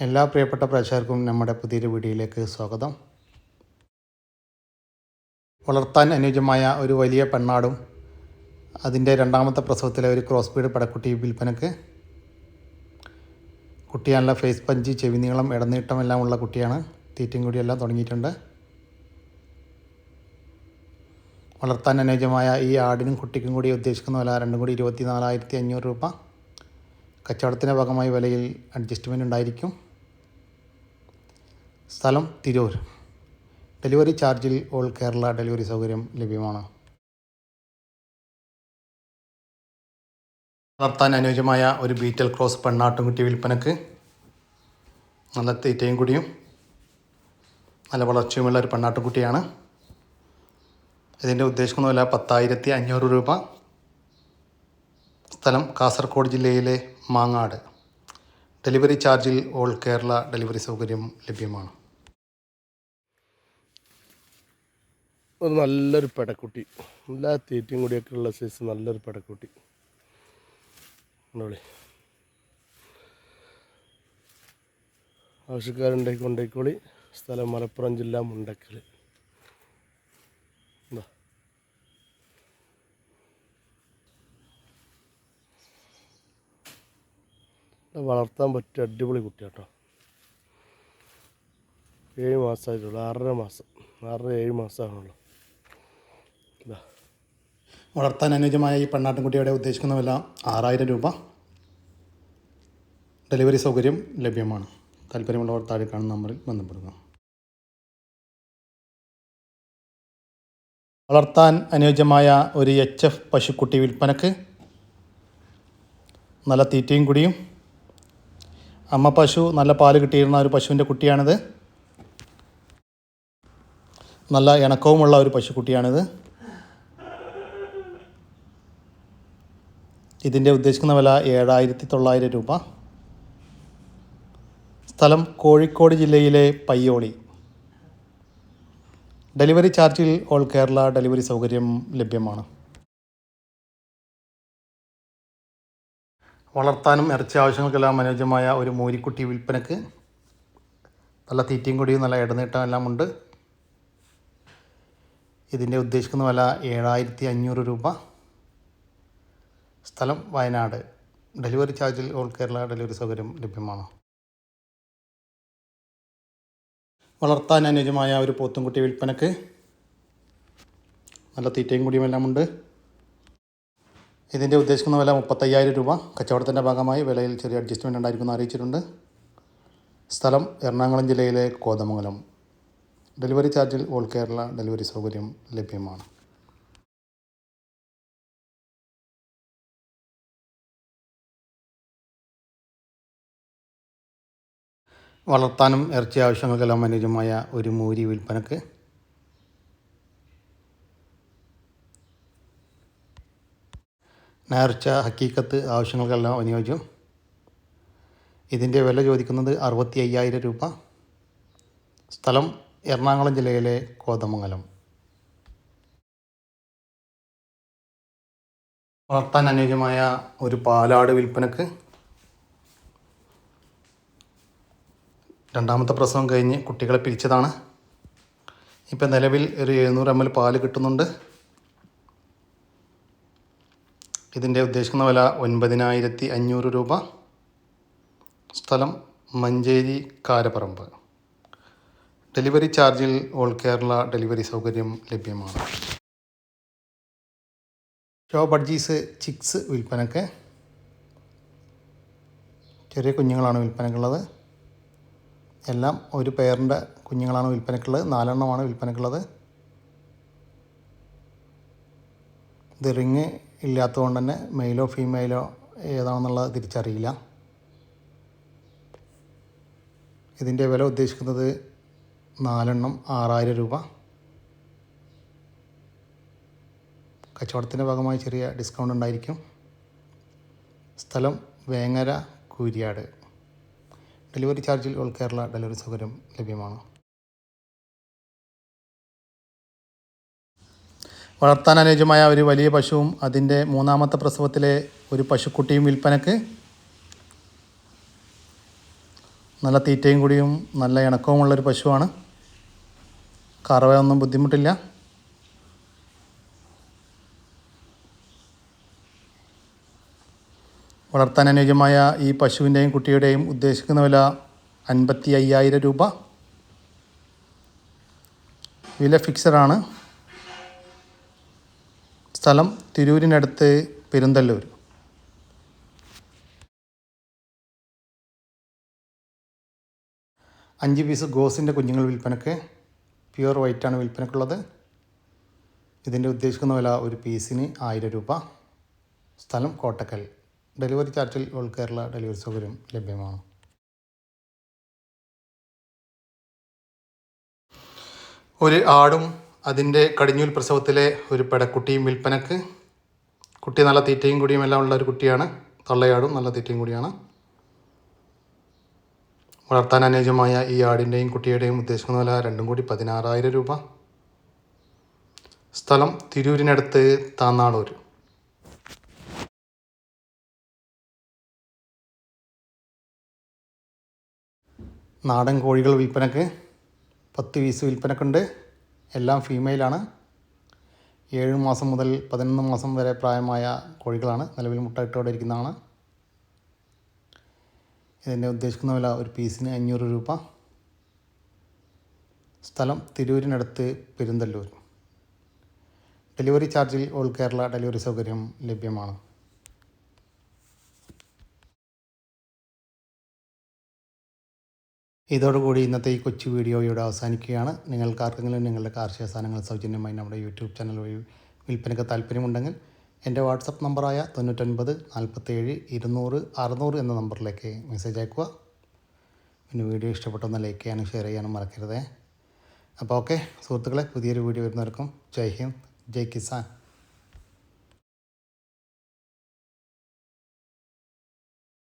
എല്ലാ പ്രിയപ്പെട്ട പ്രേക്ഷകർക്കും നമ്മുടെ പുതിയൊരു വീഡിയോയിലേക്ക് സ്വാഗതം. വളർത്താൻ അനുയോജ്യമായ ഒരു വലിയ പെണ്ണാടും അതിൻ്റെ രണ്ടാമത്തെ പ്രസവത്തിലെ ഒരു ക്രോസ് ബീഡ് പടക്കുട്ടി വിൽപ്പനക്ക്. കുട്ടി നല്ല ഫേസ് പഞ്ച്, ചെവി നീളം, ഇടനീട്ടമെല്ലാം ഉള്ള കുട്ടിയാണ്. തീറ്റയും കൂടിയെല്ലാം തുടങ്ങിയിട്ടുണ്ട്. വളർത്താൻ അനുയോജ്യമായ ഈ ആടിനും കുട്ടിക്കും കൂടി ഉദ്ദേശിക്കുന്ന വില രണ്ടും കൂടി 24,500 രൂപ. കച്ചവടത്തിൻ്റെ ഭാഗമായി വിലയിൽ അഡ്ജസ്റ്റ്മെൻറ്റ് ഉണ്ടായിരിക്കും. സ്ഥലം തിരൂർ. ഡെലിവറി ചാർജിൽ ഓൾ കേരള ഡെലിവറി സൗകര്യം ലഭ്യമാണ്. വളർത്താൻ അനുയോജ്യമായ ഒരു ബീറ്റൽ ക്രോസ് പെണ്ണാട്ടുംകുട്ടി വിൽപ്പനക്ക്. നല്ല തീറ്റയും കൂടിയും നല്ല വളർച്ചയുമുള്ള ഒരു പെണ്ണാട്ടുംകുട്ടിയാണ്. ഇതിൻ്റെ ഉദ്ദേശിക്കുന്ന വില 10,500 രൂപ. സ്ഥലം കാസർഗോഡ് ജില്ലയിലെ മാങ്ങാട്. ഡെലിവറി ചാർജിൽ ഓൾ കേരള ഡെലിവറി സൗകര്യം ലഭ്യമാണ്. ഒരു നല്ലൊരു പെടക്കുട്ടി, എല്ലാ തീറ്റയും കൂടിയൊക്കെ ഉള്ള സൈസ് നല്ലൊരു പെടക്കുട്ടി. ആവശ്യക്കാരുണ്ടെങ്കിൽ കൊണ്ടേക്കോളി. സ്ഥലം മലപ്പുറം ജില്ല മുണ്ടക്കൽ. വളർത്താൻ പറ്റിയ അടിപൊളി കുട്ടിയാട്ടോ. 7 മാസമായിട്ടുള്ളൂ. 6.5 മാസം, 6-7 മാസമാണുള്ളൂ. വളർത്താൻ അനുയോജ്യമായ ഈ പെണ്ണാട്ടുംകുട്ടിയുടെ ഉദ്ദേശിക്കുന്ന വില 6,000 രൂപ. ഡെലിവറി സൗകര്യം ലഭ്യമാണ്. താല്പര്യമുള്ളവർ താഴെ കാണുന്ന നമ്പറിൽ ബന്ധപ്പെടുക. വളർത്താൻ അനുയോജ്യമായ ഒരു HF പശുക്കുട്ടി വിൽപ്പനക്ക്. നല്ല തീറ്റയും കുടിയും. അമ്മ പശു നല്ല പാല് കിട്ടിയിരുന്ന ഒരു പശുവിൻ്റെ കുട്ടിയാണിത്. നല്ല ഇണക്കവുമുള്ള ഒരു പശുക്കുട്ടിയാണിത്. ഇതിൻ്റെ ഉദ്ദേശിക്കുന്ന വില 7,900 രൂപ. സ്ഥലം കോഴിക്കോട് ജില്ലയിലെ പയ്യോളി. ഡെലിവറി ചാർജിൽ ഓൾ കേരള ഡെലിവറി സൗകര്യം ലഭ്യമാണ്. വളർത്താനും ഇറച്ചി ആവശ്യങ്ങൾക്കെല്ലാം അനുയോജ്യമായ ഒരു മൂരിക്കുട്ടി വിൽപ്പനക്ക്. നല്ല തീറ്റയും കൂടിയും നല്ല ഇടനീട്ടം എല്ലാം ഉണ്ട്. ഇതിൻ്റെ ഉദ്ദേശിക്കുന്ന വില 7,500 രൂപ. സ്ഥലം വയനാട്. ഡെലിവറി ചാർജിൽ ഓൾ കേരള ഡെലിവറി സൗകര്യം ലഭ്യമാണ്. വളർത്താൻ അനുയോജ്യമായ ഒരു പോത്തുംകുട്ടി വിൽപ്പനക്ക്. നല്ല തീറ്റയും കൂടിയും എല്ലാം ഉണ്ട്. ഇതിൻ്റെ ഉദ്ദേശിക്കുന്ന വില 35,000 രൂപ. കച്ചവടത്തിൻ്റെ ഭാഗമായി വിലയിൽ ചെറിയ അഡ്ജസ്റ്റ്മെൻറ്റ് ഉണ്ടായിരിക്കുമെന്ന് അറിയിച്ചിട്ടുണ്ട്. സ്ഥലം എറണാകുളം ജില്ലയിലെ കോതമംഗലം. ഡെലിവറി ചാർജിൽ ഓൾ കേരള ഡെലിവറി സൗകര്യം ലഭ്യമാണ്. വളർത്താനും ഇറച്ചി ആവശ്യങ്ങൾക്കെല്ലാം അനുയോജ്യമായ ഒരു മൂരി വിൽപ്പനക്ക്. നേർച്ച, ഹക്കീക്കത്ത് ആവശ്യങ്ങൾക്കെല്ലാം അനുയോജ്യം. ഇതിൻ്റെ വില ചോദിക്കുന്നത് 65,000 രൂപ. സ്ഥലം എറണാകുളം ജില്ലയിലെ കോതമംഗലം. വളർത്താൻ അനുയോജ്യമായ ഒരു പാലാട് വിൽപ്പനക്ക്. രണ്ടാമത്തെ പ്രസവം കഴിഞ്ഞ് കുട്ടികളെ പിരിച്ചതാണ്. ഇപ്പം നിലവിൽ ഒരു 700 ml പാല് കിട്ടുന്നുണ്ട്. ഇതിൻ്റെ ഉദ്ദേശിക്കുന്ന വില 9,500 രൂപ. സ്ഥലം മഞ്ചേരി കാരപ്പറമ്പ്. ഡെലിവറി ചാർജിൽ ഓൾ കേരള ഡെലിവറി സൗകര്യം ലഭ്യമാണ്. ഷോ ബഡ്ജീസ് ചിക്സ് വിൽപ്പനക്ക്. ചെറിയ കുഞ്ഞുങ്ങളാണ് വിൽപ്പനക്കുള്ളത്. എല്ലാം ഒരു പെയറിൻ്റെ കുഞ്ഞുങ്ങളാണ് വിൽപ്പനക്കുള്ളത്. 4 എണ്ണമാണ് വിൽപ്പനക്കുള്ളത്. ഇത് റിങ് ഇല്ലാത്തതുകൊണ്ട് തന്നെ മെയിലോ ഫീമെയിലോ ഏതാണെന്നുള്ളത് തിരിച്ചറിയില്ല. ഇതിൻ്റെ വില ഉദ്ദേശിക്കുന്നത് 4 എണ്ണം 6,000 രൂപ. കച്ചവടത്തിൻ്റെ ഭാഗമായി ചെറിയ ഡിസ്കൗണ്ട് ഉണ്ടായിരിക്കും. സ്ഥലം വേങ്ങര, കൂരിയാട്. ഡെലിവറി ചാർജിൽ ഓൾ കേരള ഡെലിവറി സൗകര്യം ലഭ്യമാണ്. വളർത്താൻ അനുയോജ്യമായ ഒരു വലിയ പശുവും അതിൻ്റെ 3ാമത്തെ പ്രസവത്തിലെ ഒരു പശുക്കുട്ടിയും വിൽപ്പനക്ക്. നല്ല തീറ്റയും കൂടിയും നല്ല ഇണക്കവുമുള്ളൊരു പശുവാണ്. കറവയൊന്നും ബുദ്ധിമുട്ടില്ല. വളർത്താൻ അനുയോജ്യമായ ഈ പശുവിൻ്റെയും കുട്ടിയുടെയും ഉദ്ദേശിക്കുന്ന വില 55,000 രൂപ. വില ഫിക്സഡാണ്. സ്ഥലം തിരൂരിനടുത്ത് പെരുന്തല്ലൂർ. അഞ്ച് പീസ് ഗോസിൻ്റെ കുഞ്ഞുങ്ങൾ വിൽപ്പനയ്ക്ക്. പ്യുവർ വൈറ്റാണ് വിൽപ്പനയ്ക്കുള്ളത്. ഇതിൻ്റെ ഉദ്ദേശിക്കുന്ന വില ഒരു പീസിന് 1000 രൂപ. സ്ഥലം കോട്ടക്കൽ. ഡെലിവറി ചാർജിൽ ഓൾ കേരള ഡെലിവറി സൗകര്യം ലഭ്യമാണ്. ഒരു ആടും അതിൻ്റെ കടിഞ്ഞൂൽ പ്രസവത്തിലെ ഒരു പെടക്കുട്ടിയും വിൽപ്പനക്ക്. കുട്ടി നല്ല തീറ്റയും കൂടിയും എല്ലാം ഉള്ള ഒരു കുട്ടിയാണ്. തള്ളയാടും നല്ല തീറ്റയും കൂടിയാണ്. വളർത്താൻ അനുയോജ്യമായ ഈ ആടിൻ്റെയും കുട്ടിയുടെയും ഉദ്ദേശിക്കുന്ന വില രണ്ടും കൂടി 16,000 രൂപ. സ്ഥലം തിരൂരിനടുത്ത് താന്നാളൂർ. നാടൻ കോഴികൾ വിൽപ്പനക്ക്. 10 പീസ് വിൽപ്പനക്കുണ്ട്. എല്ലാം ഫീമെയിലാണ്. 7 മാസം മുതൽ 11 മാസം വരെ പ്രായമായ കോഴികളാണ്. നിലവിൽ മുട്ടയിട്ടോടെ ഇരിക്കുന്നതാണ്. ഇതിൻ്റെ ഉദ്ദേശിക്കുന്ന വില ഒരു പീസിന് 500 രൂപ. സ്ഥലം തിരൂരിനടുത്ത് പെരുന്തല്ലൂർ. ഡെലിവറി ചാർജിൽ ഓൾ കേരള ഡെലിവറി സൗകര്യം ലഭ്യമാണ്. ഇതോടുകൂടി ഇന്നത്തെ ഈ കൊച്ചു വീഡിയോ ഇവിടെ അവസാനിക്കുകയാണ്. നിങ്ങൾക്കാർക്കെങ്കിലും നിങ്ങളുടെ കാർഷിക സാധനങ്ങൾ സൗജന്യമായി നമ്മുടെ യൂട്യൂബ് ചാനൽ വഴി വിൽപ്പനയ്ക്ക് താല്പര്യമുണ്ടെങ്കിൽ എൻ്റെ വാട്സപ്പ് നമ്പറായ 99 47 200 600 എന്ന നമ്പറിലേക്ക് മെസ്സേജ് അയക്കുക. പിന്നെ വീഡിയോ ഇഷ്ടപ്പെട്ടൊന്ന് ലൈക്ക് ചെയ്യാനും ഷെയർ ചെയ്യാനും മറക്കരുതേ. അപ്പോൾ ഓക്കെ സുഹൃത്തുക്കളെ, പുതിയൊരു വീഡിയോ വരുന്നവർക്കും ജയ് ഹിന്ദ്, ജയ് കിസാൻ.